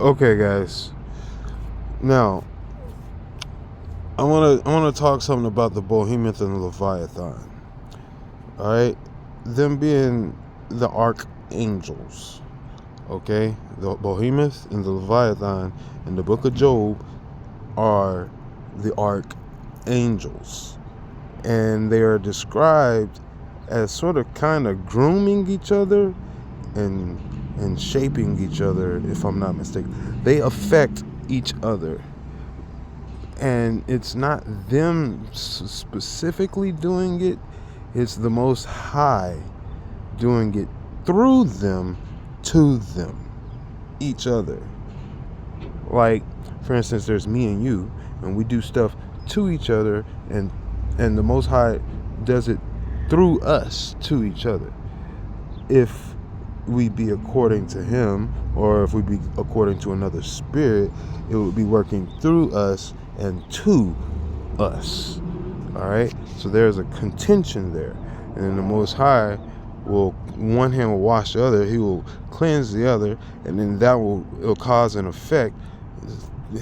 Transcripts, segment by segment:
Okay, guys. Now, I wanna talk something about the Behemoth and the Leviathan. All right, them being the archangels. Okay, the Behemoth and the Leviathan in the Book of Job are the archangels, and they are described as sort of kind of grooming each other and shaping each other, if I'm not mistaken. They affect each other, and it's not them specifically doing it, it's the Most High doing it through them to them, each other. Like, for instance, there's me and you, and we do stuff to each other, and the Most High does it through us to each other. If we be according to Him, or if we be according to another spirit, it would be working through us and to us. All right. So there's a contention there, and then the Most High will, one hand will wash the other. He will cleanse the other, and then it'll cause an effect,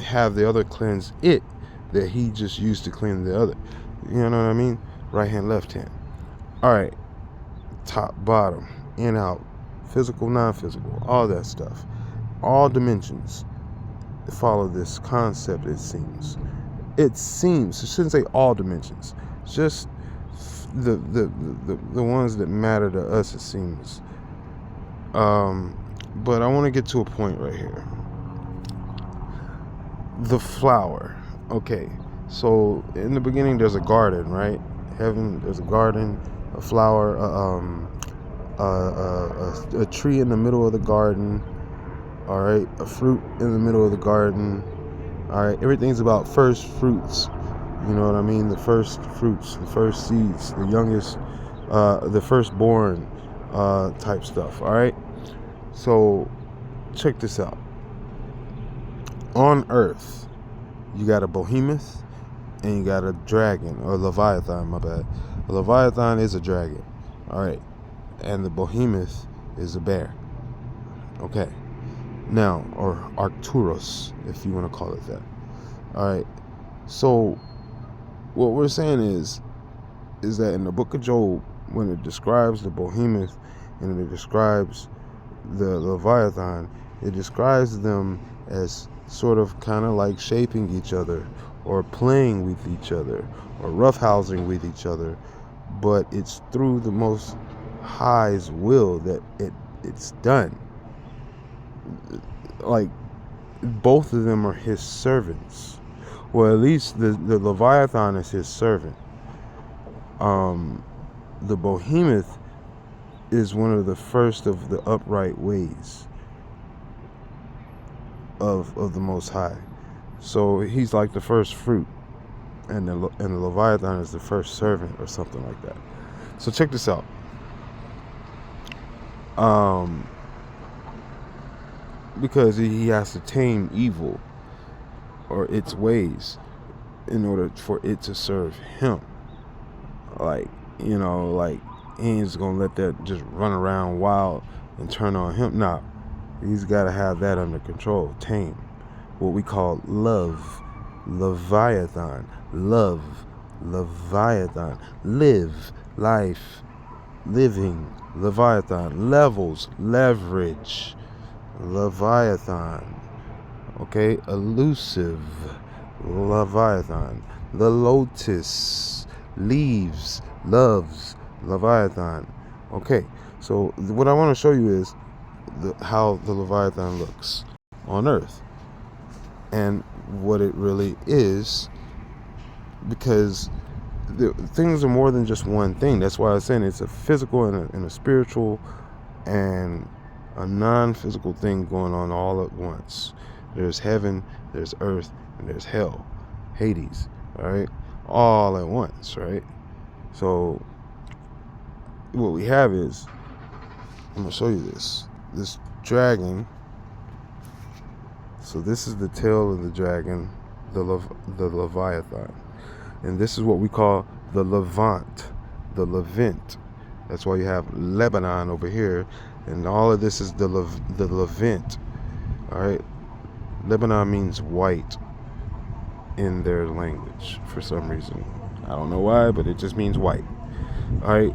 have the other cleanse it that He just used to cleanse the other. You know what I mean? Right hand, left hand. All right. Top, bottom, in, out, physical, non-physical, all that stuff. All dimensions follow this concept. It seems. I shouldn't say all dimensions. Just the ones that matter to us. It seems. But I want to get to a point right here. The flower. Okay. So in the beginning, there's a garden, right? Heaven. There's a garden, a flower, a tree in the middle of the garden. All right, a fruit in the middle of the garden. All right, everything's about first fruits. You know what I mean? The first fruits, the first seeds, the youngest, the firstborn type stuff. All right. So check this out. On Earth, you got a behemoth and you got a dragon, or Leviathan. My bad. A Leviathan is a dragon. All right, and the behemoth is a bear. Okay. Now, or Arcturus, if you want to call it that. All right. So, what we're saying is that in the Book of Job, when it describes the behemoth and it describes the Leviathan, it describes them as sort of kind of like shaping each other, or playing with each other, or roughhousing with each other, but it's through the Most High's will that it's done. Like, both of them are His servants. Well, at least the Leviathan is His servant. The behemoth is one of the first of the upright ways of the Most High. So he's like the first fruit, and the Leviathan is the first servant, or something like that. So check this out. Because he has to tame evil, or its ways, in order for it to serve him. Like, like, he ain't just gonna let that just run around wild and turn on him. Nah, he's got to have that under control, tame. What we call love, Leviathan. Love, Leviathan. Live, life, living, Leviathan. Levels, leverage, Leviathan. Okay, elusive, Leviathan. The lotus, leaves, loves, Leviathan. Okay, so what I want to show you is how the Leviathan looks on Earth, and what it really is, because things are more than just one thing. That's why I was saying it's a physical and a spiritual and a non-physical thing going on all at once. There's heaven, there's earth, and there's hell, Hades, all right, all at once, right? So what we have is, I'm gonna show you this dragon. So this is the tail of the dragon, the Leviathan, and this is what we call the Levant, the Levant. That's why you have Lebanon over here, and all of this is the Levant. All right, Lebanon means white in their language for some reason. I don't know why, but it just means white. All right.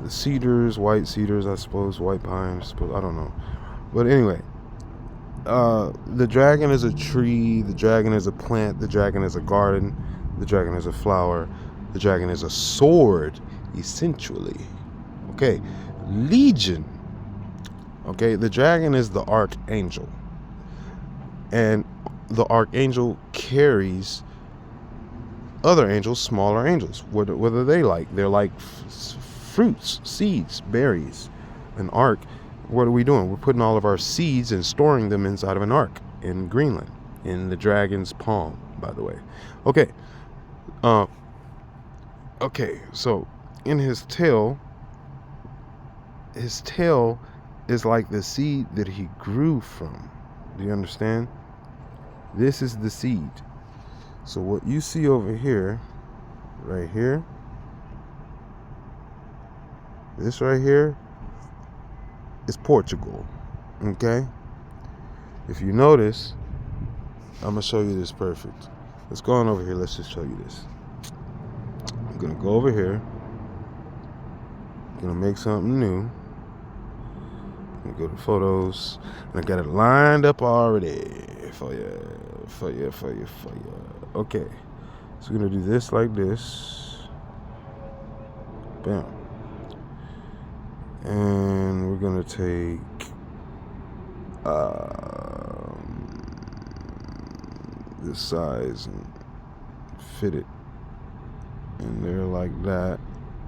The cedars, white cedars, I suppose, white pines. I don't know. But anyway, the dragon is a tree. The dragon is a plant. The dragon is a garden. The dragon is a flower. The dragon is a sword, essentially. Okay. Legion. Okay. The dragon is the archangel. And the archangel carries other angels, smaller angels. What are they like? They're like fruits, seeds, berries. An ark. What are we doing? We're putting all of our seeds and storing them inside of an ark in Greenland, in the dragon's palm, by the way. Okay. Okay, so in his tail is like the seed that he grew from. Do you understand? This is the seed. So what you see over here, right here, this right here is Portugal. Okay? If you notice, I'm going to show you this perfect. Let's go on over here. Let's just show you this. I'm going to go over here. I'm going to make something new. I'm going to go to photos. And I got it lined up already for you. Okay. So we're going to do this like this. Bam. And we're going to take this size and fit it in there like that.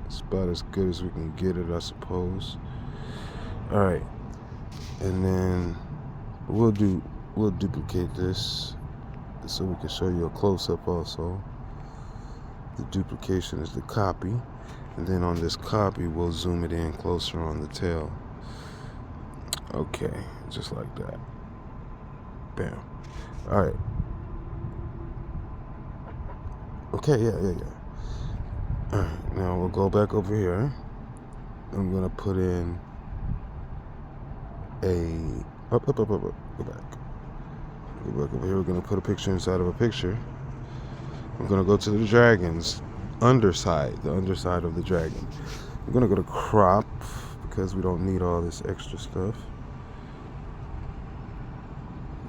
It's about as good as we can get it, I suppose. All right. And then we'll duplicate this so we can show you a close-up also. The duplication is the copy. And then on this copy, we'll zoom it in closer on the tail. Okay, just like that. Bam. All right. Okay, yeah. All right, now we'll go back over here. I'm gonna put in a up. Go back over here. We're gonna put a picture inside of a picture. I'm gonna go to the dragon's underside, the underside of the dragon. We're gonna go to crop because we don't need all this extra stuff.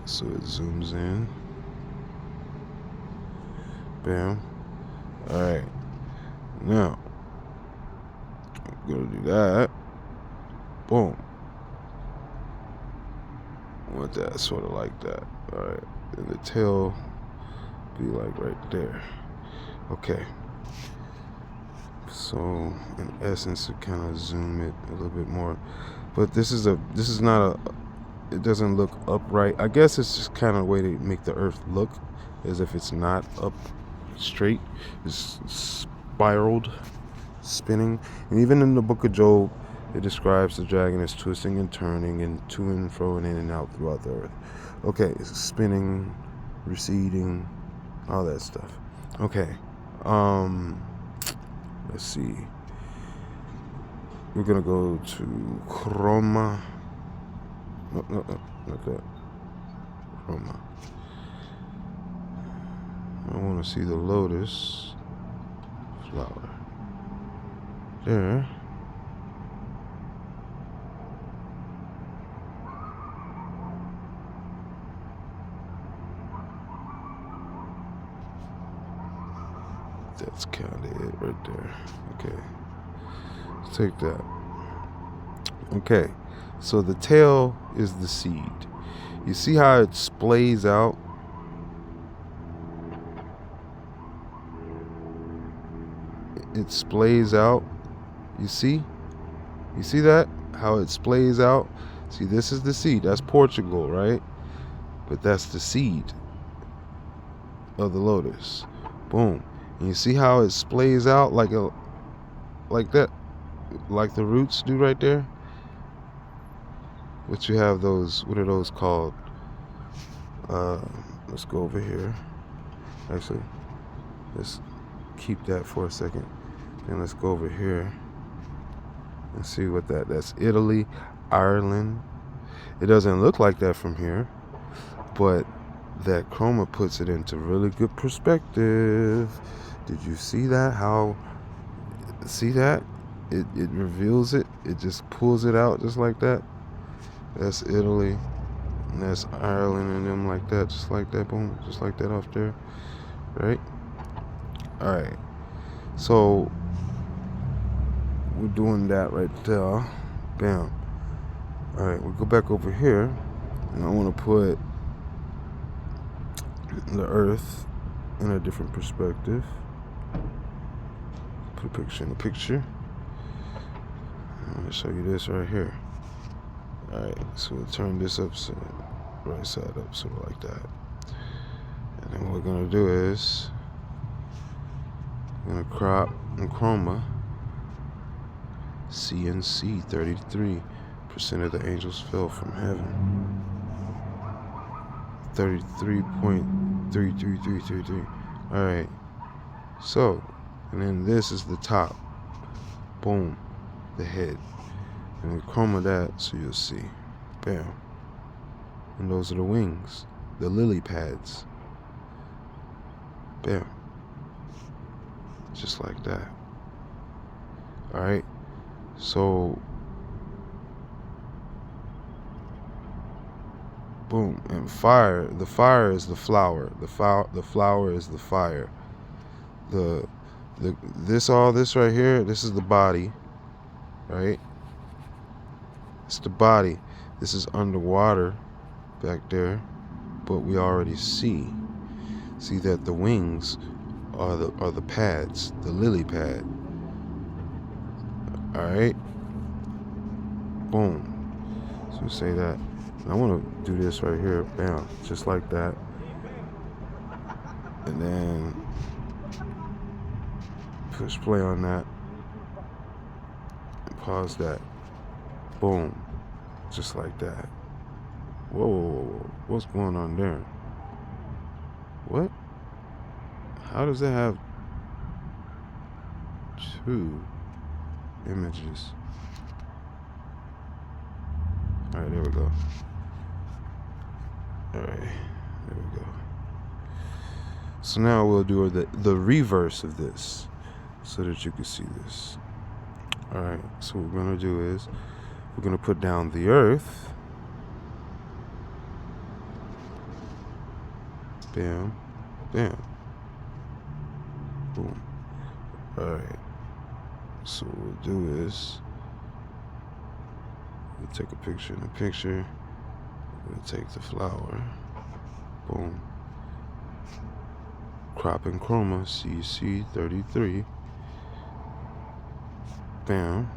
So it zooms in. Bam. All right. Now I'm gonna do that. Boom. Want that sort of like that. All right. And the tail be like right there. Okay. So in essence, to kind of zoom it a little bit more, but this is not a. It doesn't look upright. I guess it's just kind of a way to make the earth look as if it's not up straight. It's spiraled, spinning. And even in the book of Job, it describes the dragon as twisting and turning and to and fro and in and out throughout the earth. Okay, it's spinning, receding, all that stuff. Okay. Let's see. We're gonna go to chroma. No, not that. Chroma. I want to see the lotus flower. There. That's kind of it right there. Okay. Let's take that. Okay. So the tail is the seed. You see how it splays out? It splays out. You see? You see that? How it splays out? See, this is the seed. That's Portugal, right? But that's the seed of the lotus. Boom. And you see how it splays out like that? Like the roots do right there? But you have those, what are those called? Let's go over here. Actually, let's keep that for a second. And let's go over here and see what that's Italy, Ireland. It doesn't look like that from here, but that chroma puts it into really good perspective. Did you see that? See that? It reveals it. It just pulls it out just like that. That's Italy. And that's Ireland and them like that. Just like that. Boom. Just like that off there. Right? Alright. So we're doing that right there. Bam. Alright, we'll go back over here. And I want to put the Earth in a different perspective. Put a picture in a picture. I'm going to show you this right here. Alright, so we'll turn this up, so right side up, sort of like that. And then what we're going to do is we're going to crop and chroma CNC 33% of the angels fell from heaven. 33.33333. Alright, so, and then this is the top. Boom, the head. And we chroma that so you'll see. Bam. And those are the wings, the lily pads. Bam. Just like that. Alright, so boom. And fire, the fire is the flower. The flower is the fire. All this right here, this is the body, right? It's the body. This is underwater back there, but we already see that the wings are the pads, the lily pad. All right, boom. So we say that. And I want to do this right here, bam, just like that, and then push play on that, and pause that. Boom. Just like that. Whoa. What's going on there? What? How does that have two images? Alright, there we go. Alright, there we go. So now we'll do the reverse of this so that you can see this. Alright, so what we're going to do is we're going to put down the Earth. Bam. Bam. Boom. Alright. So what we'll do is we'll take a picture in the picture. We'll take the flower. Boom. Crop and chroma CC 33. Bam.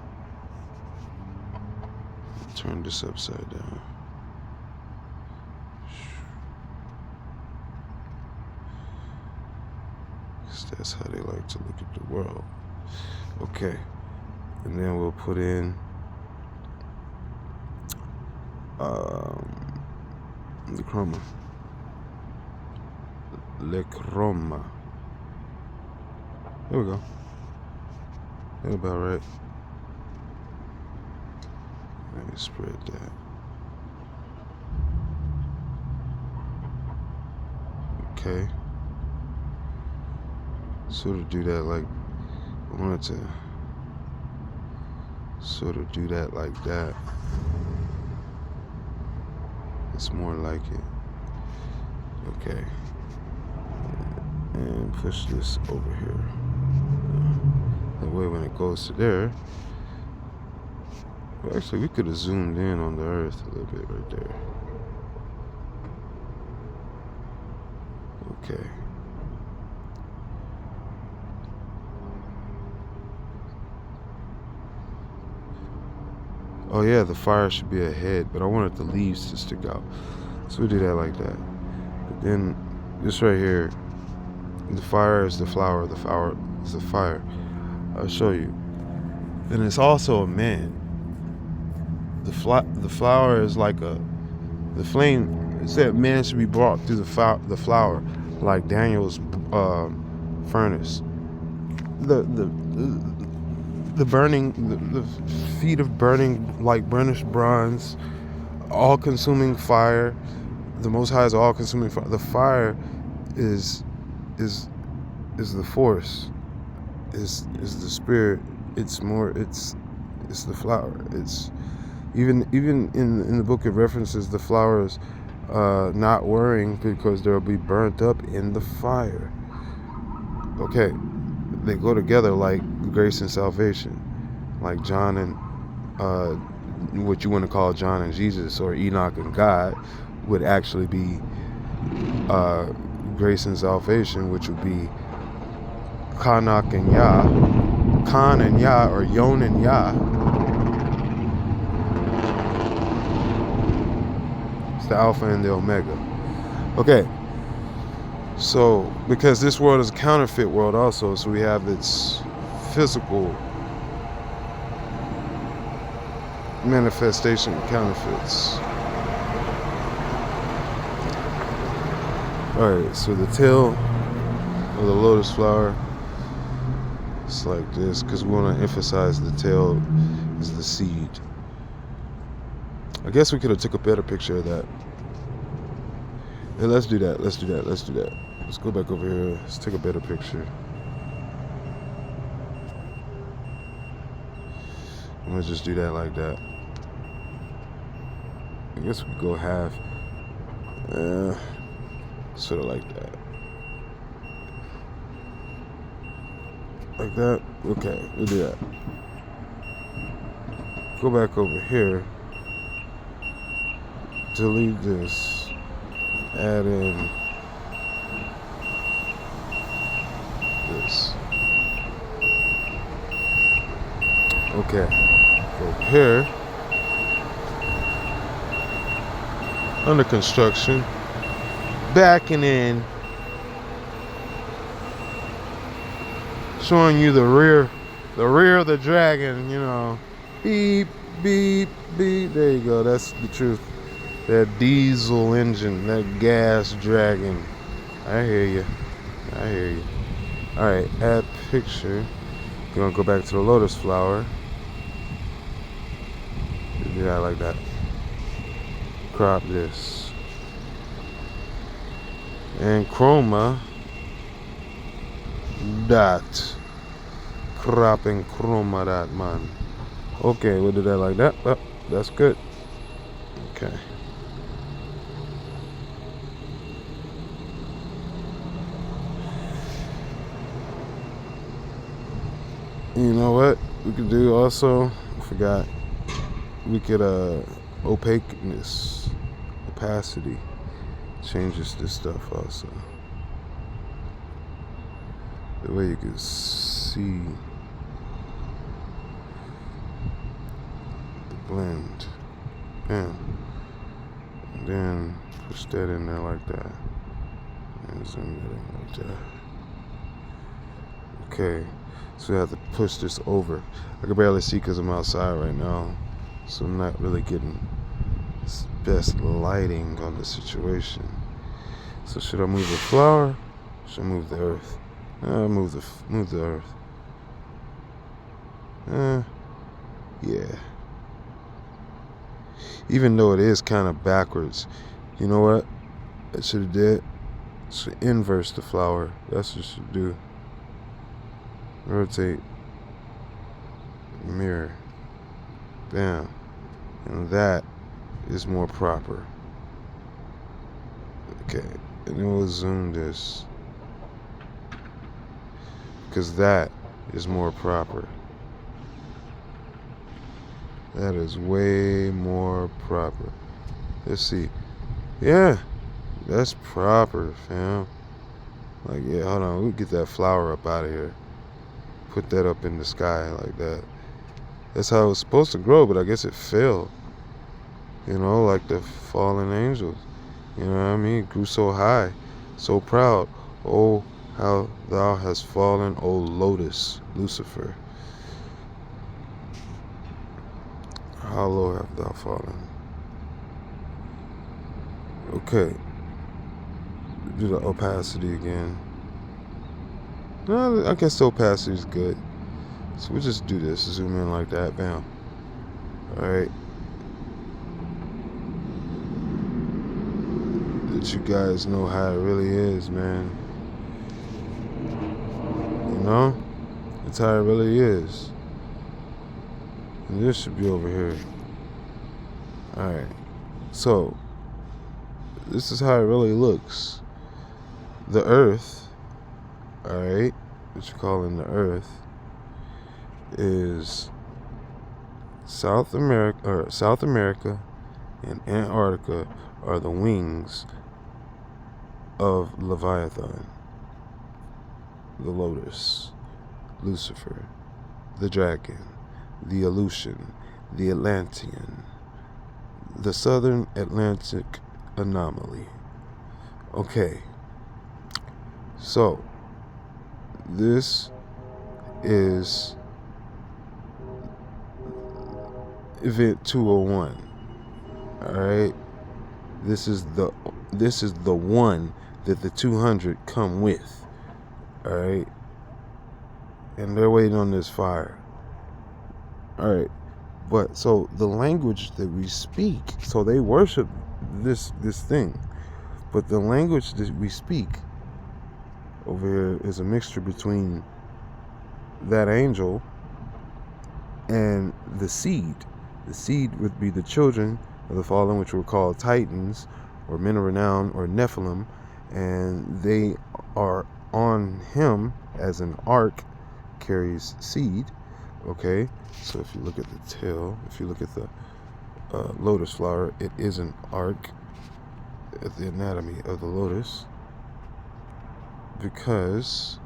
Turn this upside down. Because that's how they like to look at the world. Okay. And then we'll put in the chroma. Le chroma. There we go. That's about right. Let me spread that. Okay. Sort of do that like, I wanted to sort of do that like that. It's more like it. Okay. And push this over here. That way when it goes to there, well, actually we could have zoomed in on the Earth a little bit right there. Okay. Oh yeah, the fire should be ahead, but I wanted the leaves to stick out. So we do that like that. But then this right here, the fire is the flower, the flower is the fire. I'll show you. And it's also a man. The flower is like the flame. It said man should be brought through the flower, like Daniel's furnace. The burning, the feet of burning, like burnished bronze, all-consuming fire. The Most High is all-consuming fire. The fire is the force. Is the spirit. It's the flower. It's even in the book it references the flowers not worrying because they'll be burnt up in the fire. Okay, they go together like grace and salvation, like John and what you want to call John and Jesus, or Enoch and God, would actually be grace and salvation, which would be Kanak and Yah, Khan and Yah, or Yon and Yah. It's the Alpha and the Omega. Okay, so because this world is a counterfeit world also, so we have its physical manifestation counterfeits. Alright, so the tail of the lotus flower, it's like this, because we want to emphasize the tail is the seed. I guess we could have took a better picture of that. Hey, let's do that. Let's go back over here. Let's take a better picture. I'm gonna just do that like that. I guess we go half. Sort of like that. Like that? Okay, we'll do that. Go back over here. Delete this. Add in this. Okay. Go here. Under construction. Backing in. Showing you the rear of the dragon, you know. Beep, beep, beep. There you go. That's the truth. That diesel engine, that gas dragon. I hear you. Alright, add picture. You're gonna go back to the lotus flower. Do that like that. Crop this. And chroma dot. Crop and chroma dot, man. Okay, we'll do that like that. Oh, that's good. Okay. You know what we could do also? I forgot. We could opaqueness, opacity, changes this stuff also. The way you can see the blend. Bam. And then push that in there like that. And zoom that in like that. Okay. So I have to push this over. I can barely see because I'm outside right now. So I'm not really getting best lighting on the situation. So should I move the flower? Should I move the earth? Move the earth. Yeah. Even though it is kind of backwards, you know what? I should have did. Should inverse the flower. That's what I should do. Rotate. Mirror. Bam. And that is more proper. Okay. And then we'll zoom this. Because that is more proper. That is way more proper. Let's see. Yeah. That's proper, fam. Like, yeah, hold on. We'll get that flower up out of here. Put that up in the sky like that. That's how it was supposed to grow, but I guess it failed. You know, like the fallen angels. You know what I mean? It grew so high, so proud. Oh, how thou hast fallen, O lotus, Lucifer. How low have thou fallen? Okay. Do the opacity again. No, I guess the opacity is good. So we'll just do this. Zoom in like that. Bam. Alright. let you guys know how it really is, man. You know? That's how it really is. And this should be over here. Alright. So, this is how it really looks. The Earth, alright, what you're calling the Earth, is South America and Antarctica are the wings of Leviathan, the Lotus, Lucifer, the Dragon, the Aleutian, the Atlantean, the Southern Atlantic Anomaly. Okay, so this is Event 201. All right, this is the one that the 200 come with. All right, and they're waiting on this fire. All right, but so the language that we speak, so they worship this thing, but the language that we speak over here is a mixture between that angel and the seed. The seed would be the children of the fallen, which were called Titans, or men of renown, or Nephilim, and they are on him as an ark carries seed. Okay, so if you look at the tail, if you look at the lotus flower, it is an ark at the anatomy of the lotus, because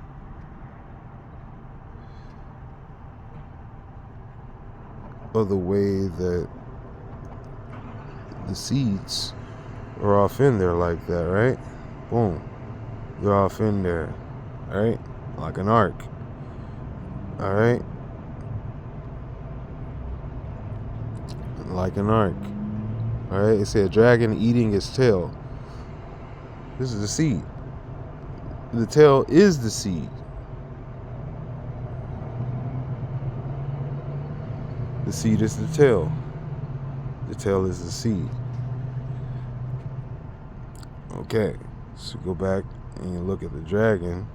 of the way that the seeds are off in there like that, right? Boom. They're off in there, right? Like an ark. All right? Like an ark. All right? It said dragon eating its tail. This is the seed. The tail is the seed. The seed is the tail. The tail is the seed. Okay, so go back and you look at the dragon.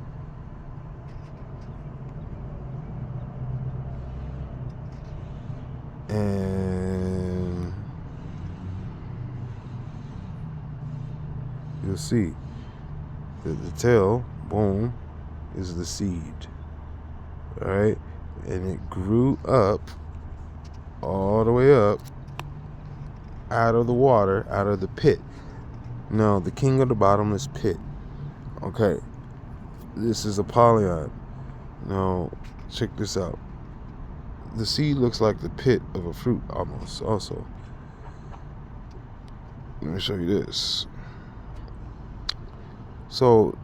And you'll see that the tail, boom, is the seed. Alright? And it grew up, all the way up, out of the water, out of the pit. Now, the king of the bottomless pit. Okay. This is Apollyon. Now, check this out. The seed looks like the pit of a fruit almost, also. Let me show you this. So,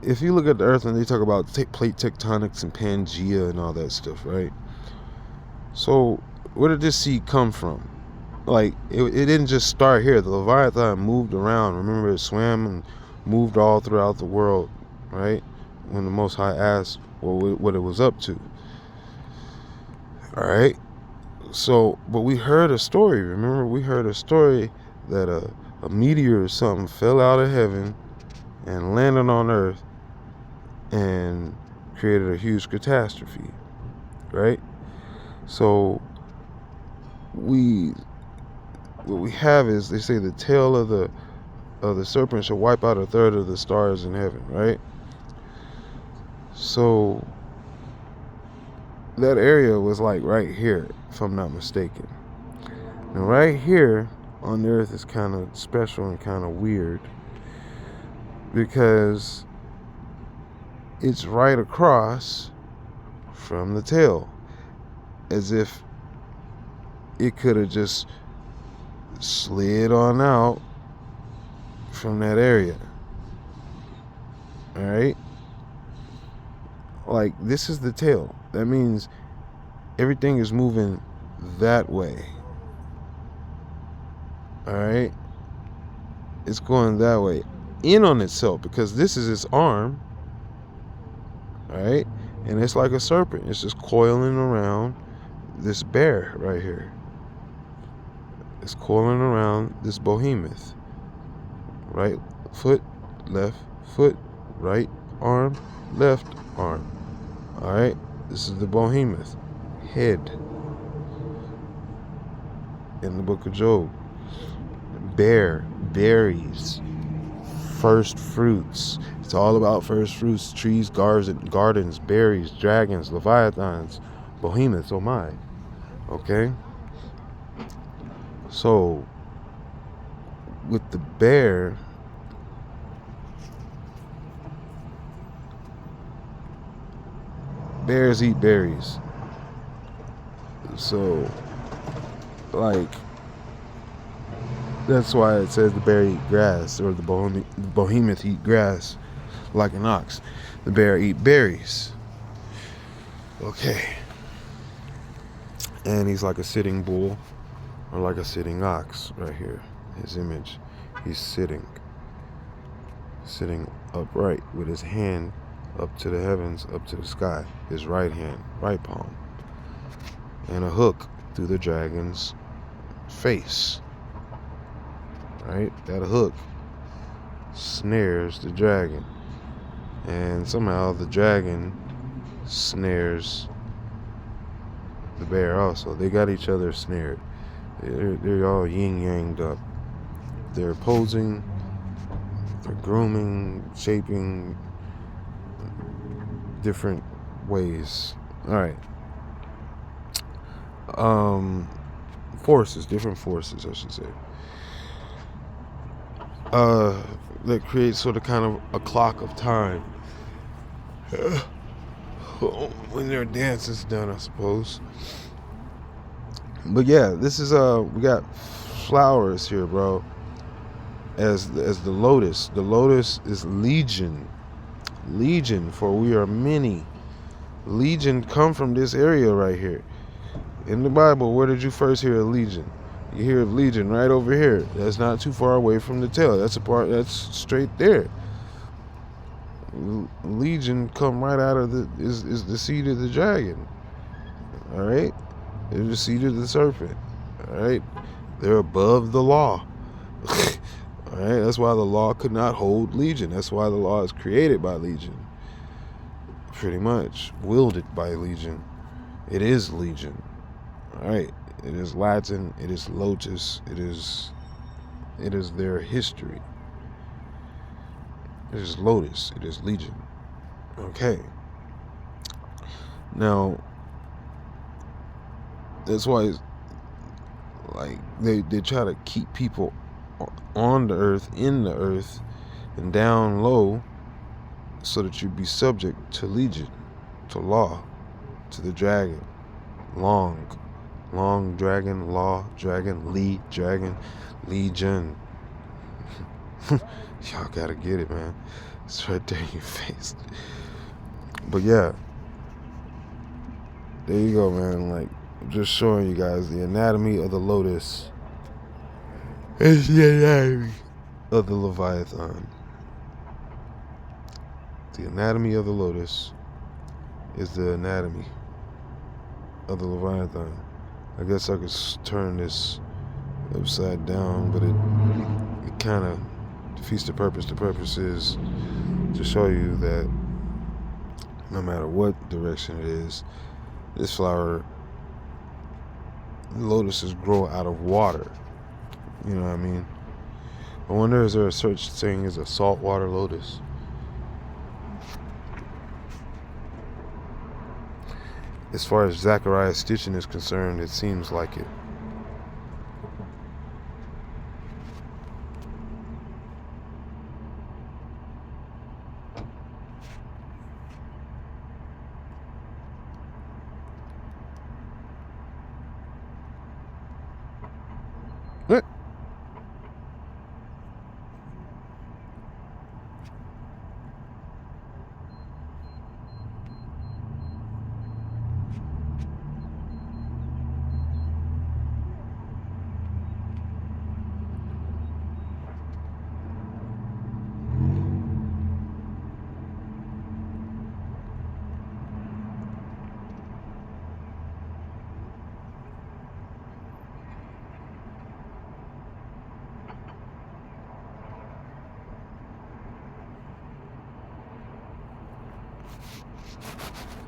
if you look at the earth and they talk about plate tectonics and Pangea and all that stuff, right? So, where did this seed come from? Like, it didn't just start here. The Leviathan moved around. Remember, it swam and moved all throughout the world, right? When the Most High asked what it was up to. All right? So, but we heard a story. Remember, we heard a story that a meteor or something fell out of heaven and landed on Earth and created a huge catastrophe, right? So, what we have is, they say the tail of the serpent shall wipe out a third of the stars in heaven, right? So that area was like right here, if I'm not mistaken. Now right here on the earth is kind of special and kind of weird, because it's right across from the tail, as if it could have just slid on out from that area. All right, like, this is the tail. That means everything is moving that way. All right, it's going that way, in on itself, because this is its arm. All right, and it's like a serpent. It's just coiling around this bear right here. It's coiling around this behemoth, right? foot, left foot, right arm, left arm. All right, this is the behemoth, head in the book of Job. Bear, berries, first fruits. It's all about first fruits, trees, gardens, berries, dragons, leviathans, behemoths. Oh my. Okay. So with the bears eat berries. So like that's why it says the bear eat grass, or the behemoth eat grass like an ox. The bear eat berries. Okay. And he's like a sitting bull or like a sitting ox right here. His image. He's sitting upright with his hand up to the heavens, up to the sky. His right hand, right palm. And a hook through the dragon's face. Right? That hook snares the dragon. And somehow the dragon snares the bear also. They got each other snared. They're all yin-yanged up. They're posing, they're grooming, shaping different ways. Alright. Different forces, I should say. That creates sort of kind of a clock of time. When their dance is done, I suppose. But yeah, this is we got flowers here, bro. As the lotus. The lotus is legion. Legion, for we are many. Legion come from this area right here. In the Bible, where did you first hear of legion? You hear of legion right over here. That's not too far away from the tail. That's a part that's straight there. Legion come right out of is the seed of the dragon. All right, they're the seed of the serpent. All right, they're above the law. All right, that's why the law could not hold legion. That's why the law is created by legion. Pretty much wielded by legion. It is legion. All right, it is Latin. It is lotus. It is their history. It is lotus. It is legion. Okay. Now, that's why it's like they try to keep people on the earth, in the earth, and down low, so that you be subject to legion, to law, to the dragon. Long dragon, law, dragon, legion. Y'all gotta get it, man. It's right there in your face. But yeah, there you go, man. Like, just showing you guys the anatomy of the lotus. It's the anatomy of the Leviathan. The anatomy of the lotus is the anatomy of the Leviathan. I guess I could turn this upside down, but it kind of defeats the purpose. The purpose is to show you that no matter what direction it is, this flower, lotuses grow out of water. You know what I mean? I wonder, is there a such thing as a saltwater lotus? As far as Zachariah Stitchin is concerned, it seems like it. What?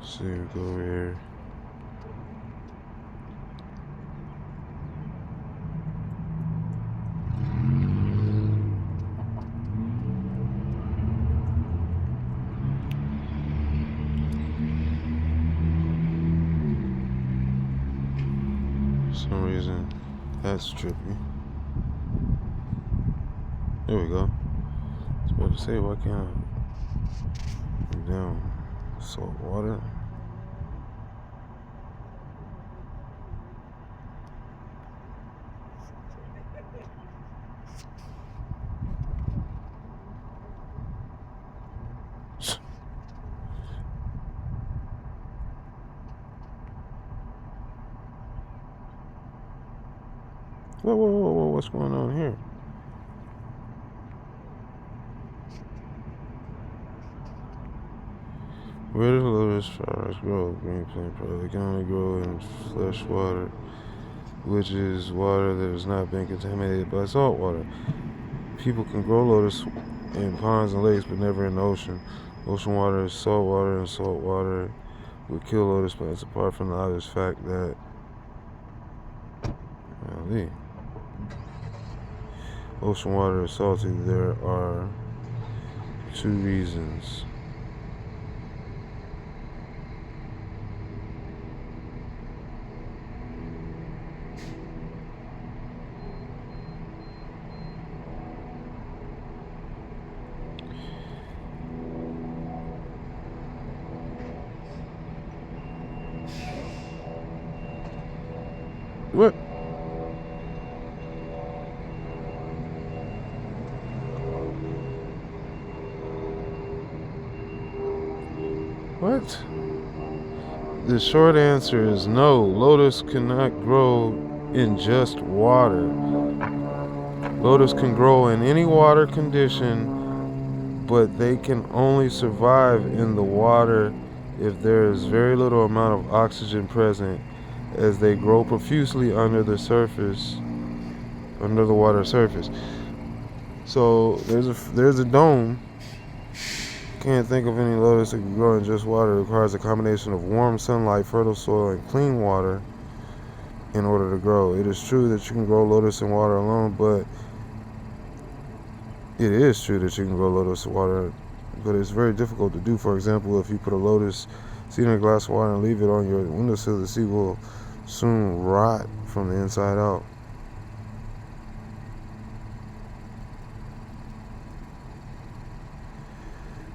See, we go over here. For some reason, that's trippy. There we go. I was about to say, why can't I? Down salt water. Whoa, what's going on here? Where do lotus flowers grow? Green plant product. They can only grow in fresh water, which is water that has not been contaminated by salt water. People can grow lotus in ponds and lakes, but never in the ocean. Ocean water is salt water, and salt water would kill lotus plants, apart from the obvious fact that ocean water is salty. There are two reasons. What? What? The short answer is no. Lotus cannot grow in just water. Lotus can grow in any water condition, but they can only survive in the water if there is very little amount of oxygen present, as they grow profusely under the water surface. So there's a dome. Can't think of any lotus that can grow in just water. It requires a combination of warm sunlight, fertile soil, and clean water in order to grow. It is true that you can grow lotus in water alone, but it's very difficult to do. For example, if you put a lotus seed in a glass of water and leave it on your windowsill, the seed will soon rot from the inside out.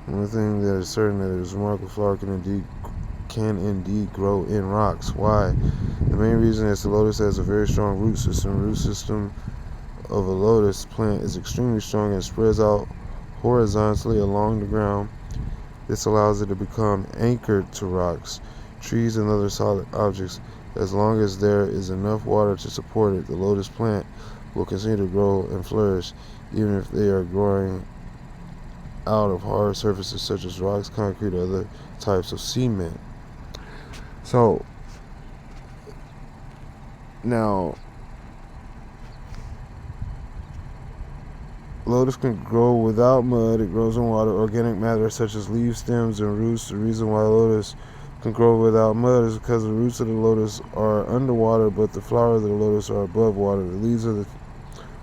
One thing that is certain that this remarkable flower can indeed grow in rocks. Why? The main reason is the lotus has a very strong root system. The root system of a lotus plant is extremely strong and spreads out horizontally along the ground. This allows it to become anchored to rocks, trees, and other solid objects. As long as there is enough water to support it, the lotus plant will continue to grow and flourish, even if they are growing out of hard surfaces such as rocks, concrete, or other types of cement. So, now, lotus can grow without mud. It grows in water. Organic matter such as leaves, stems, and roots. The reason why lotus can grow without mud is because the roots of the lotus are underwater, but the flowers of the lotus are above water. The leaves of the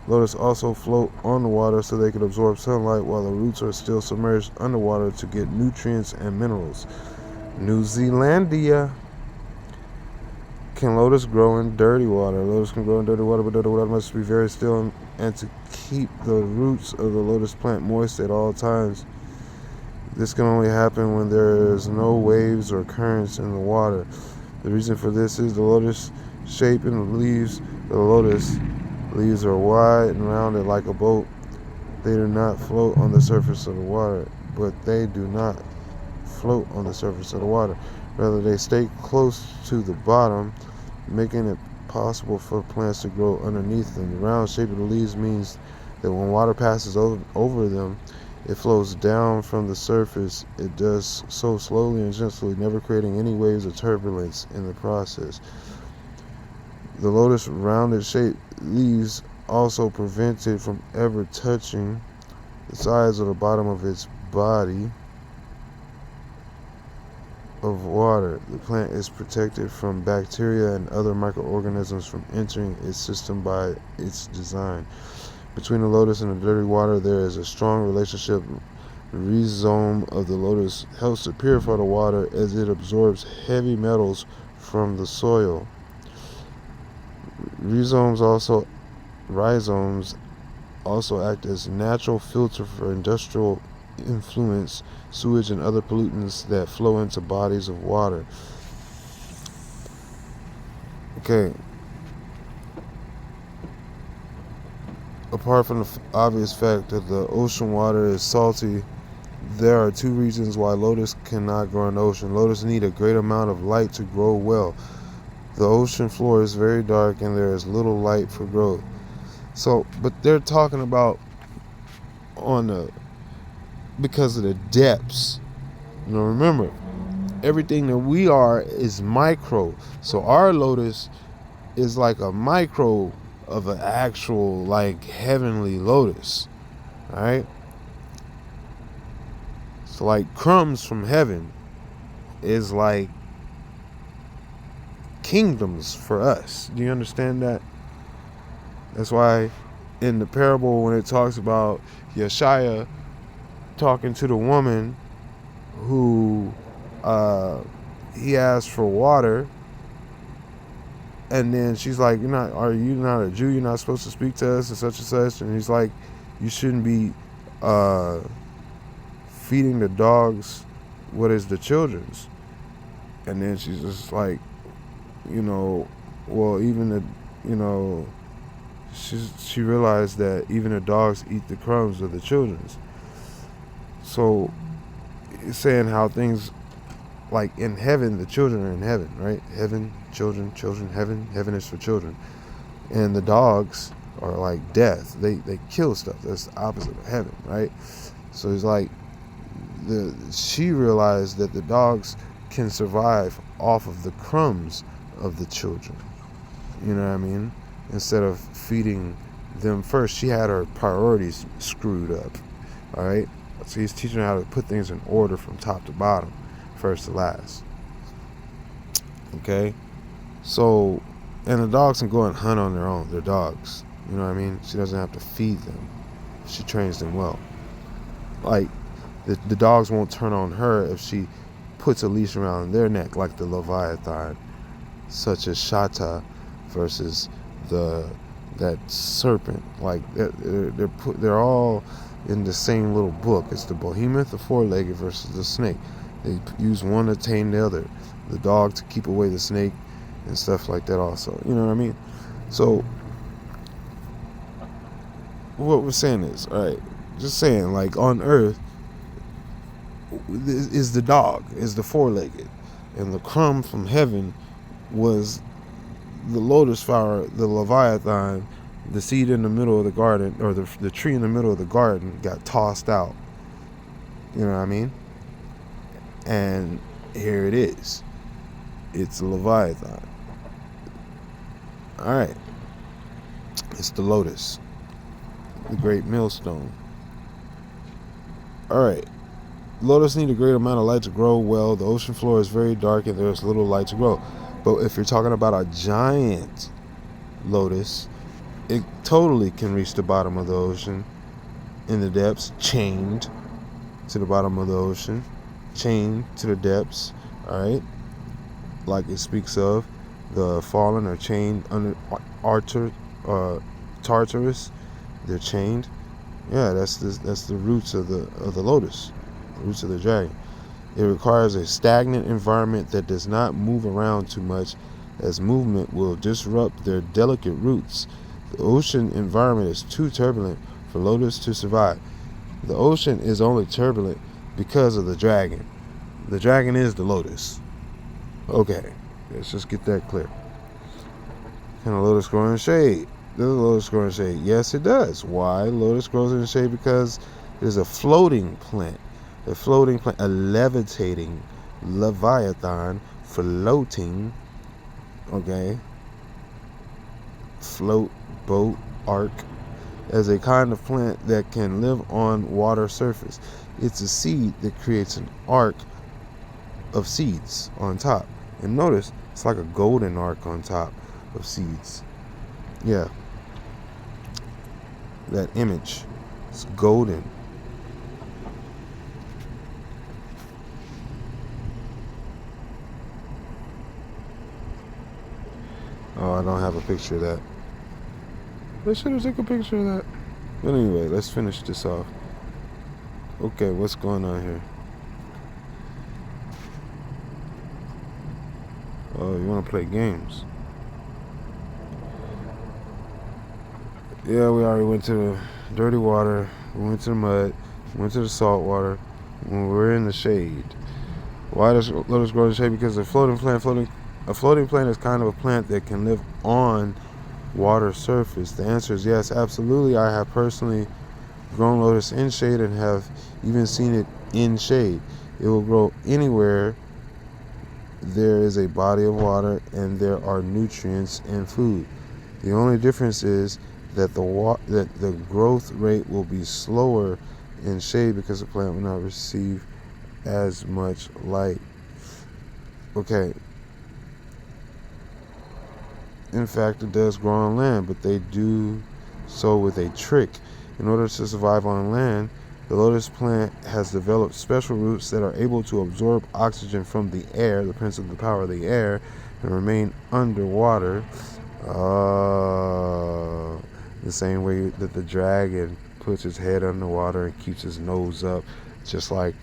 lotus also float on the water so they can absorb sunlight, while the roots are still submerged underwater to get nutrients and minerals. New Zealandia. Can lotus grow in dirty water? Lotus can grow in dirty water, but dirty water must be very still and to keep the roots of the lotus plant moist at all times. This can only happen when there is no waves or currents in the water. The reason for this is the lotus shape in the leaves. The lotus leaves are wide and rounded like a boat. They do not float on the surface of the water, Rather, they stay close to the bottom, making it possible for plants to grow underneath them. The round shape of the leaves means that when water passes over them, it flows down from the surface. It does so slowly and gently, never creating any waves or turbulence in the process. The lotus rounded shaped leaves also prevent it from ever touching the sides or the bottom of its body. of water. The plant is protected from bacteria and other microorganisms from entering its system by its design. Between the lotus and the dirty water, there is a strong relationship. The rhizome of the lotus helps to purify the water as it absorbs heavy metals from the soil. Rhizomes also act as a natural filter for industrial effluents, sewage, and other pollutants that flow into bodies of water. Okay. Apart from the obvious fact that the ocean water is salty, there are two reasons why lotus cannot grow in the ocean. Lotus need a great amount of light to grow well. The ocean floor is very dark and there is little light for growth. So, but they're talking about because of the depths. Remember, everything that we are is micro. So our lotus is like a micro of an actual like heavenly lotus. Alright? So like crumbs from heaven is like kingdoms for us. Do you understand that? That's why in the parable when it talks about Yeshaya talking to the woman who he asked for water, and then she's like, are you not a Jew? You're not supposed to speak to us and such. And he's like, you shouldn't be feeding the dogs what is the children's. And then she's just like, well, even the, she realized that even the dogs eat the crumbs of the children's. So it's saying how things like in heaven, the children are in heaven, right? Heaven, children, heaven is for children. And the dogs are like death. They kill stuff. That's the opposite of heaven, right? So it's like she realized that the dogs can survive off of the crumbs of the children. You know what I mean? Instead of feeding them first, she had her priorities screwed up. All right? So he's teaching her how to put things in order from top to bottom, first to last. Okay? So, and the dogs can go and hunt on their own. They're dogs. You know what I mean? She doesn't have to feed them. She trains them well. Like, the dogs won't turn on her if she puts a leash around their neck, like the Leviathan, such as Shata versus that serpent. Like, they're all in the same little book. It's the behemoth, the four-legged, versus the snake. They use one to tame the other. The dog to keep away the snake and stuff like that also. You know what I mean? So what we're saying is, all right, just saying, like on earth is the dog, is the four-legged, and the crumb from heaven was the lotus flower, the Leviathan. The seed in the middle of the garden, or the tree in the middle of the garden, got tossed out. You know what I mean? And here it is. It's a Leviathan. Alright. It's the lotus. The great millstone. Alright. Lotus need a great amount of light to grow well. The ocean floor is very dark and there's little light to grow. But if you're talking about a giant lotus, it totally can reach the bottom of the ocean in the depths, chained to the bottom of the ocean, chained to the depths, all right? Like it speaks of the fallen are chained under Tartarus. They're chained. Yeah, that's the roots of the lotus, the roots of the dragon. It requires a stagnant environment that does not move around too much, as movement will disrupt their delicate roots. The ocean environment is too turbulent for lotus to survive. The ocean is only turbulent because of the dragon. The dragon is the lotus. Okay, let's just get that clear. Can a lotus grow in shade? Does a lotus grow in shade? Yes, it does. Why? Lotus grows in shade because it is a floating plant. A floating plant, a levitating Leviathan, floating, okay? Float, boat, ark, as a kind of plant that can live on water surface. It's a seed that creates an ark of seeds on top. And notice it's like a golden arc on top of seeds. Yeah, that image, it's golden. Oh, I don't have a picture of that. I should have taken a picture of that. But anyway, let's finish this off. Okay, what's going on here? Oh, you want to play games? Yeah, we already went to the dirty water. We went to the mud. We went to the salt water. When we're in the shade. Why does lotus grow in the shade? Because a floating plant is kind of a plant that can live on water surface. The answer is yes, absolutely. I have personally grown lotus in shade and have even seen it in shade. It will grow anywhere there is a body of water and there are nutrients and food. The only difference is that the growth rate will be slower in shade because the plant will not receive as much light. Okay. In fact, it does grow on land, but they do so with a trick. In order to survive on land, the lotus plant has developed special roots that are able to absorb oxygen from the air, the principle of the power of the air, and remain underwater. The same way that the dragon puts his head underwater and keeps his nose up, just like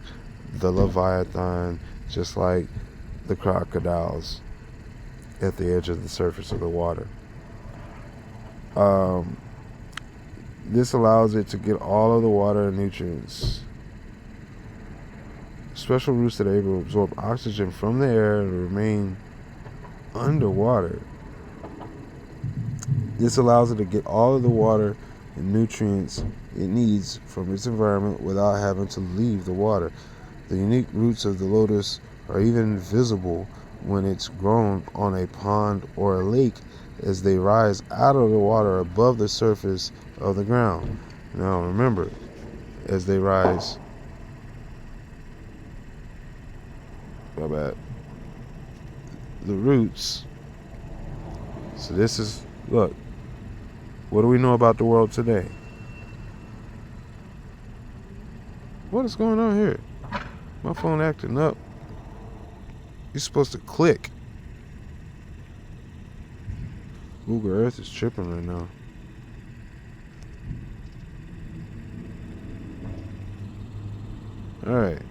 the Leviathan, just like the crocodiles at the edge of the surface of the water. This allows it to get all of the water and nutrients. Special roots that are able to absorb oxygen from the air and remain underwater. This allows it to get all of the water and nutrients it needs from its environment without having to leave the water. The unique roots of the lotus are even visible when it's grown on a pond or a lake as they rise out of the water above the surface of the ground. Now remember, as they rise, the roots. So this is, look, what do we know about the world today? What is going on here? My phone acting up. You're supposed to click. Google Earth is tripping right now. Alright.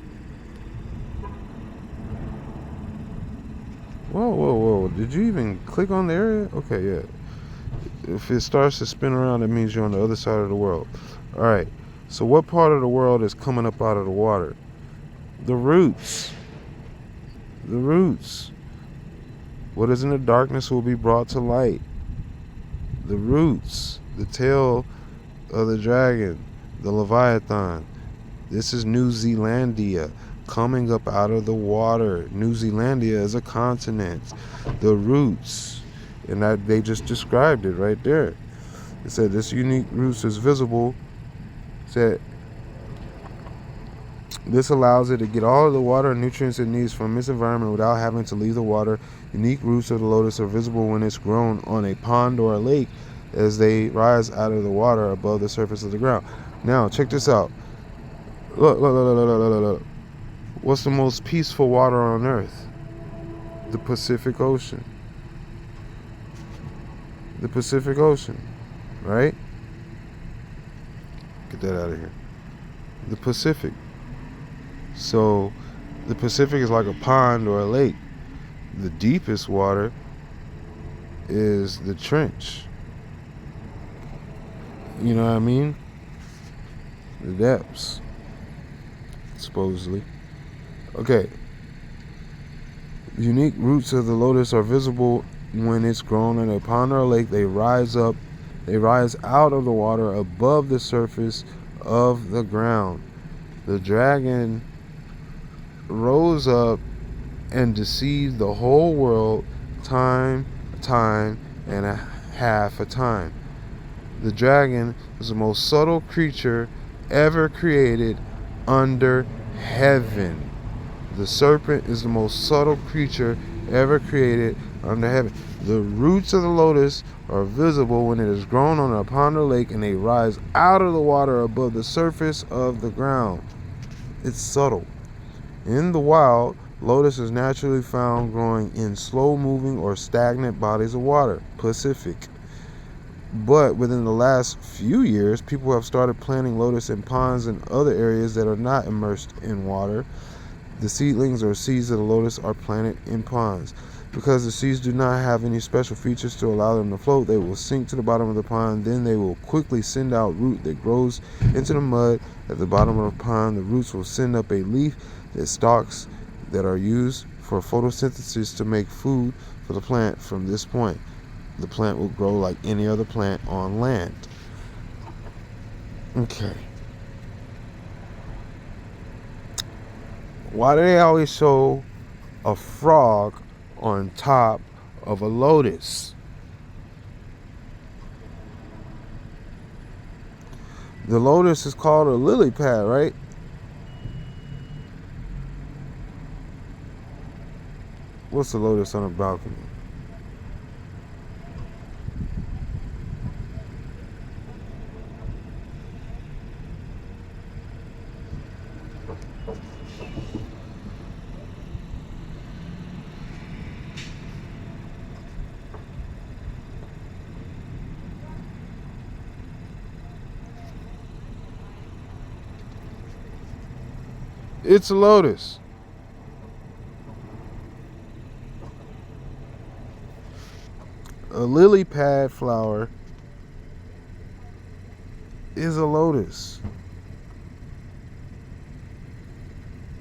Whoa. Did you even click on the area? Okay, yeah. If it starts to spin around, it means you're on the other side of the world. Alright. So what part of the world is coming up out of the water? The roots. The roots. What is in the darkness will be brought to light. The roots. The tail of the dragon. The Leviathan. This is New Zealandia coming up out of the water. New Zealandia is a continent. The roots. And they just described it right there. It said this unique roots is visible. It said this allows it to get all of the water and nutrients it needs from its environment without having to leave the water. Unique roots of the lotus are visible when it's grown on a pond or a lake as they rise out of the water above the surface of the ground. Now, check this out. Look. What's the most peaceful water on earth? The Pacific Ocean. The Pacific Ocean, right? Get that out of here. The Pacific. So, the Pacific is like a pond or a lake. The deepest water is the trench. You know what I mean? The depths, supposedly. Okay. The unique roots of the lotus are visible when it's grown in a pond or a lake. They rise out of the water above the surface of the ground. The dragon rose up and deceived the whole world time and a half a time. The dragon is the most subtle creature ever created under heaven. The serpent is the most subtle creature ever created under heaven. The roots of the lotus are visible when it is grown on a pond or lake, and they rise out of the water above the surface of the ground. It's subtle. In the wild, lotus is naturally found growing in slow-moving or stagnant bodies of water, Pacific. But within the last few years, people have started planting lotus in ponds and other areas that are not immersed in water. The seedlings or seeds of the lotus are planted in ponds. Because the seeds do not have any special features to allow them to float, they will sink to the bottom of the pond. Then they will quickly send out root that grows into the mud at the bottom of the pond. The roots will send up a leaf that stalks that are used for photosynthesis to make food for the plant. From this point, the plant will grow like any other plant on land. Okay. Why do they always show a frog on top of a lotus? The lotus is called a lily pad, right? What's the lotus on a balcony? It's a lotus. A lily pad flower is a lotus.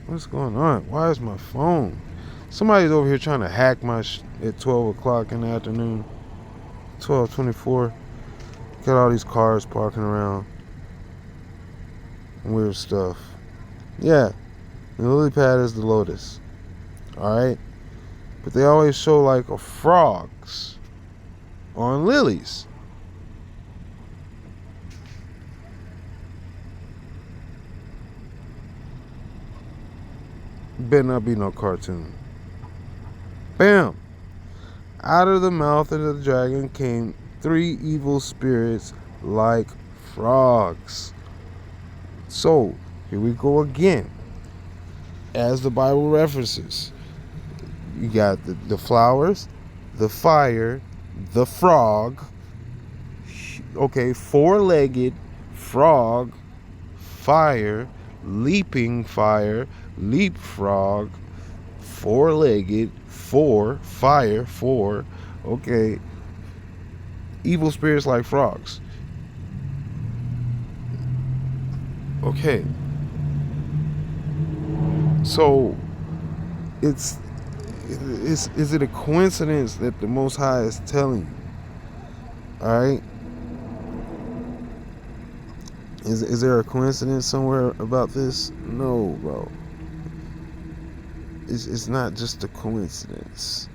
What's going on? Why is my phone? Somebody's over here trying to hack my at 12 o'clock in the afternoon. 12:24. Got all these cars parking around. Weird stuff. Yeah. The lily pad is the lotus. Alright? But they always show like a frogs on lilies. Better not be no cartoon. Bam! Out of the mouth of the dragon came 3 evil spirits like frogs. So, here we go again. As the Bible references, you got the flowers, the fire, the frog. Okay, 4-legged frog, fire, leaping fire, leapfrog, 4-legged, 4, fire, 4. Okay, evil spirits like frogs. Okay. So, is it a coincidence that the Most High is telling you? All right. Is there a coincidence somewhere about this? No, bro. It's not just a coincidence.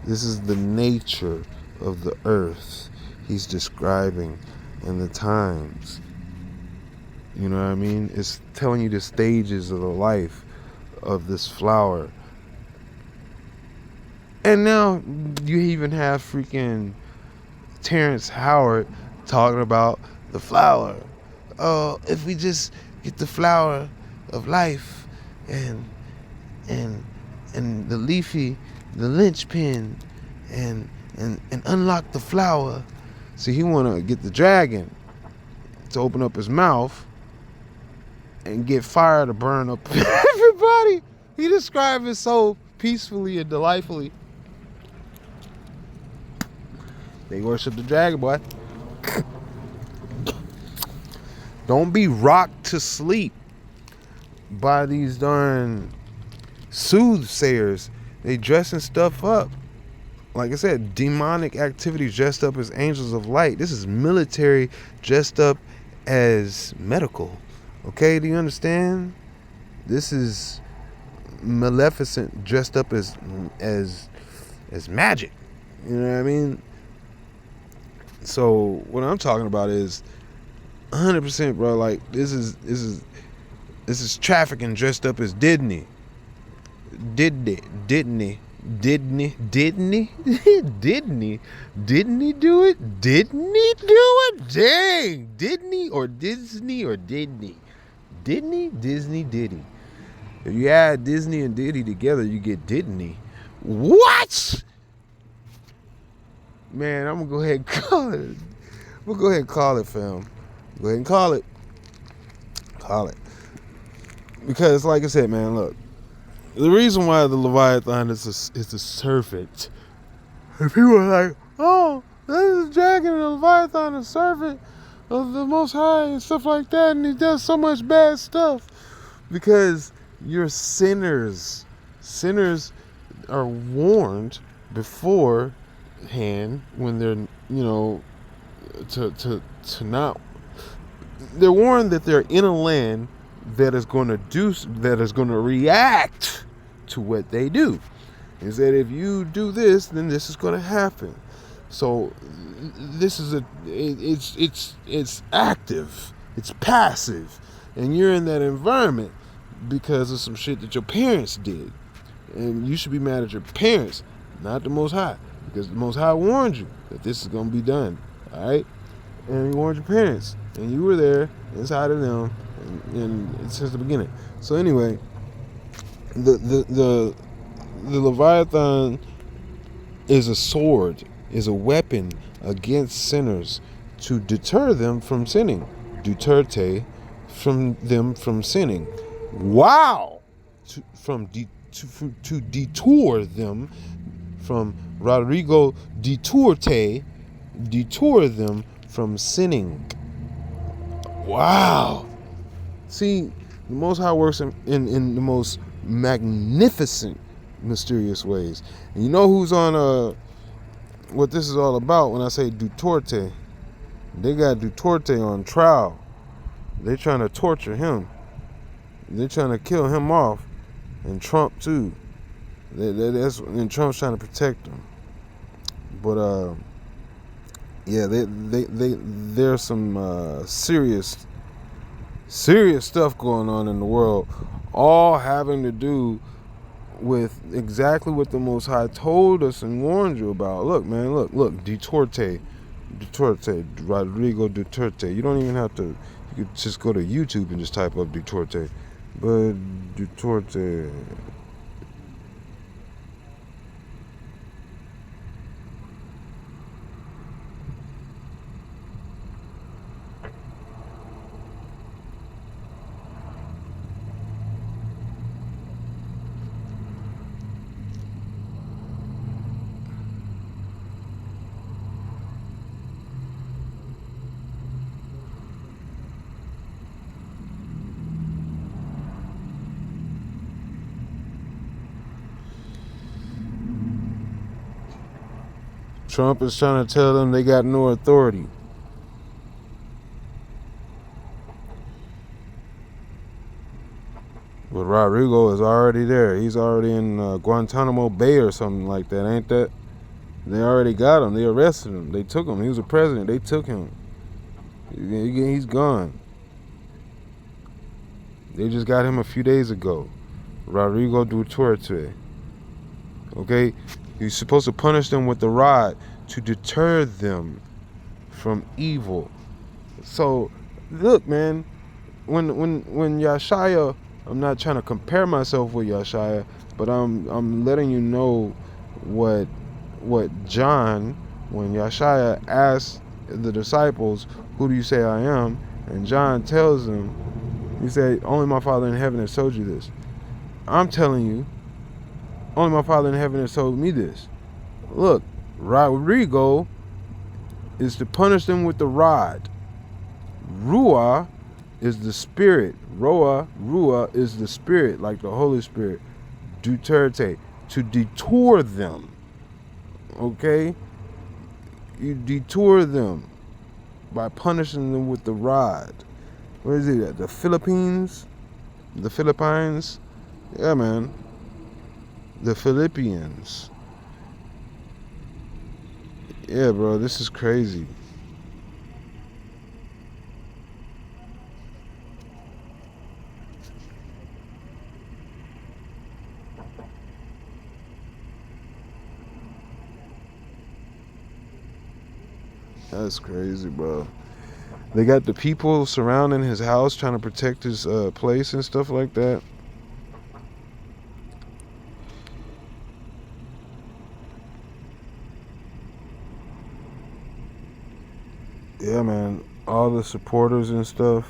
This is the nature of the earth he's describing and the times. You know what I mean? It's telling you the stages of the life of this flower. And now you even have freaking Terrence Howard talking about the flower. Oh, if we just get the flower of life and the leafy, the linchpin, and unlock the flower. See, he want to get the dragon to open up his mouth and get fire to burn up everybody. He described it so peacefully and delightfully. They worship the dragon, boy. Don't be rocked to sleep by these darn soothsayers. They dressing stuff up. Like I said, demonic activities dressed up as angels of light. This is military dressed up as medical. Okay, do you understand? This is Maleficent dressed up as magic. You know what I mean? So what I'm talking about is 100%, bro. Like this is trafficking dressed up as Disney. Didn't he? Didn't he? Didn't he? Didn't he? Didn't he? Didn't he do it? Didn't he do it? Dang! Didn't he? Or Disney or didn't he? Didn't he? Disney, did he? If you add Disney and Diddy together, you get didn't he? What? Man, I'm gonna go ahead and call it. We'll go ahead and call it, fam. Go ahead and call it. Call it. Because, like I said, man, look. The reason why the Leviathan is a serpent. And people are like, oh, this is a dragon and the Leviathan is a serpent of the Most High and stuff like that, and he does so much bad stuff. Because you're sinners. Sinners are warned beforehand when they're, to not. They're warned that they're in a land that is going to react to what they do. Is that if you do this, then this is going to happen. So this is it's active, it's passive, and you're in that environment because of some shit that your parents did, and you should be mad at your parents, not the Most High, because the Most High warned you that this is going to be done. All right, and you warned your parents, and you were there inside of them, and since the beginning. So anyway, the Leviathan is a sword, is a weapon against sinners to deter them from sinning. Duterte from them from sinning. Wow! To detour them from Rodrigo Duterte, detour them from sinning. Wow! See, the Most High works in the most magnificent, mysterious ways. And you know who's on what this is all about when I say Duterte? They got Duterte on trial. They're trying to torture him. They're trying to kill him off. And Trump too. And Trump's trying to protect him. But yeah, there's some serious stuff going on in the world, all having to do with exactly what the Most High told us and warned you about. Look, man, look, Duterte, Rodrigo Duterte. You don't even have to, you could just go to YouTube and just type up Duterte. But Duterte. Trump is trying to tell them they got no authority. But Rodrigo is already there. He's already in Guantanamo Bay or something like that, ain't that? They already got him. They arrested him. They took him. He was a president. They took him. He's gone. They just got him a few days ago. Rodrigo Duterte. Okay? You're supposed to punish them with the rod to deter them from evil. So, look, man, when Yeshaya, I'm not trying to compare myself with Yeshaya, but I'm letting you know what John, when Yeshaya asked the disciples, who do you say I am? And John tells them, he said, only my Father in heaven has told you this. I'm telling you, only my Father in heaven has told me this. Look, Rodrigo is to punish them with the rod. Ruah is the spirit. Ruah is the spirit, like the Holy Spirit. Duterte, to detour them. Okay? You detour them by punishing them with the rod. Where is it at? The Philippines? The Philippines? Yeah, man. The Philippians. Yeah, bro, this is crazy. That's crazy, bro. They got the people surrounding his house trying to protect his place and stuff like that. Yeah, man. All the supporters and stuff.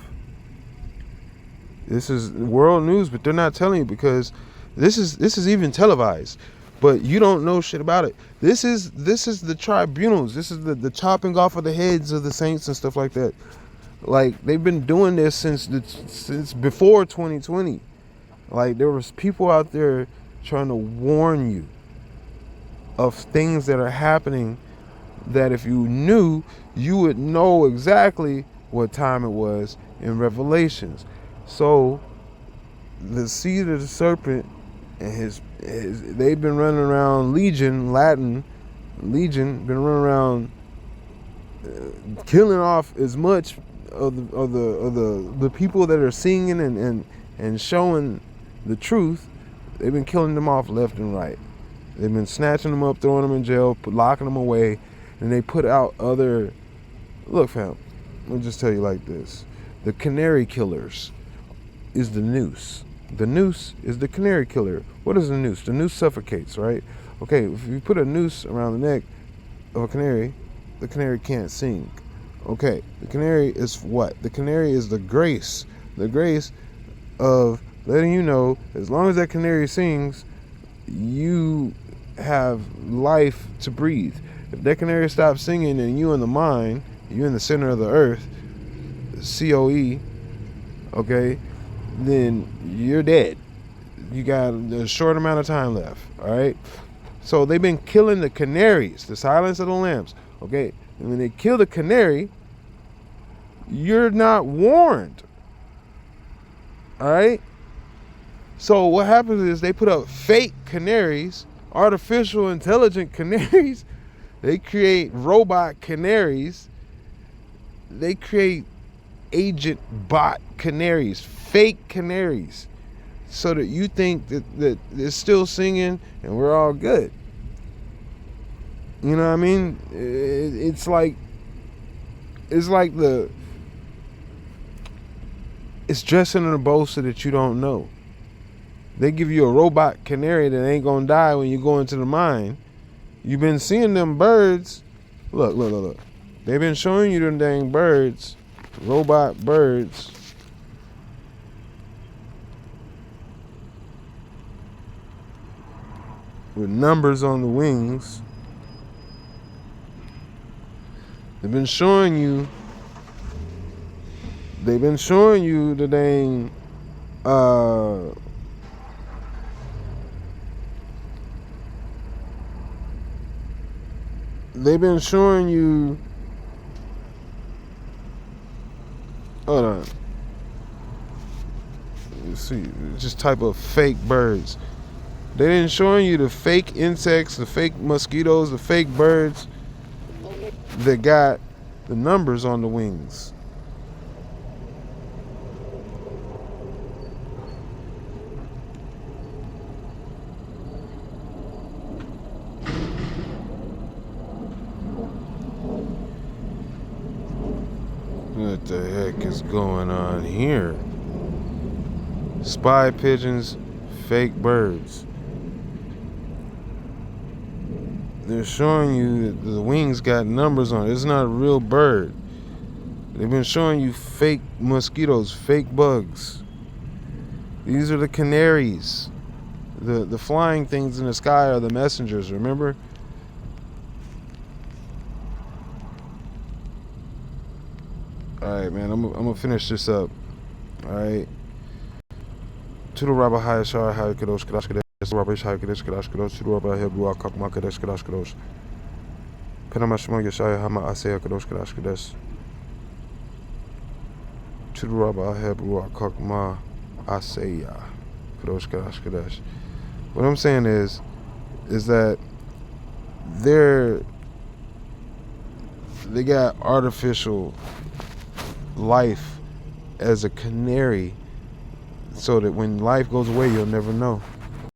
This is world news, but they're not telling you because this is even televised. But you don't know shit about it. This is the tribunals. This is the chopping off of the heads of the saints and stuff like that. Like, they've been doing this since before 2020. Like, there was people out there trying to warn you of things that are happening that if you knew, you would know exactly what time it was in Revelations. So the seed of the serpent and his they've been running around Latin Legion, been running around killing off as much of the people that are singing and showing the truth. They've been killing them off left and right. They've been snatching them up, throwing them in jail, locking them away, and they put out other. Look, fam, let me just tell you like this: the canary killers is the noose. The noose is the canary killer. What is the noose? The noose suffocates, right? Okay, if you put a noose around the neck of a canary, the canary can't sing. Okay, the canary is what? The canary is the grace. The grace of letting you know, as long as that canary sings, you have life to breathe. If that canary stops singing and you in the mind, you in the center of the earth, COE, okay, then you're dead. You got a short amount of time left, all right? So they've been killing the canaries, the silence of the lambs, okay? And when they kill the canary, you're not warned, all right? So what happens is they put up fake canaries, artificial intelligent canaries. They create robot canaries. They create agent bot canaries, fake canaries, so that you think that it's still singing and we're all good. You know what I mean? It's like it's dressing in a bow so that you don't know. They give you a robot canary that ain't gonna die when you go into the mine. You've been seeing them birds. Look. They've been showing you them dang birds, robot birds. With numbers on the wings. They've been showing you the dang they've been showing you hold on. You see, just type of fake birds. They didn't showing you the fake insects, the fake mosquitoes, the fake birds that got the numbers on the wings. What the heck is going on here? Spy pigeons, fake birds. They're showing you that the wings got numbers on it. It's not a real bird. They've been showing you fake mosquitoes, fake bugs. These are the canaries. The flying things in the sky are the messengers, remember? Alright, man, I'm gonna finish this up. Alright. Tudo Rabba Hayashar Hayakadosh Kadash Kadesh Rabba Hayakadesh Kadash Kadosh Tudo Rabba Hebua Kakma Kadesh Kadash Kadosh Penamashma Yashaya Hama Asaya Kadosh Kadash Kadesh Tudo Rabba Hebua Kakma Asaya Kadosh Kadash Kadesh. What I'm saying is that they got artificial life as a canary so that when life goes away, you'll never know.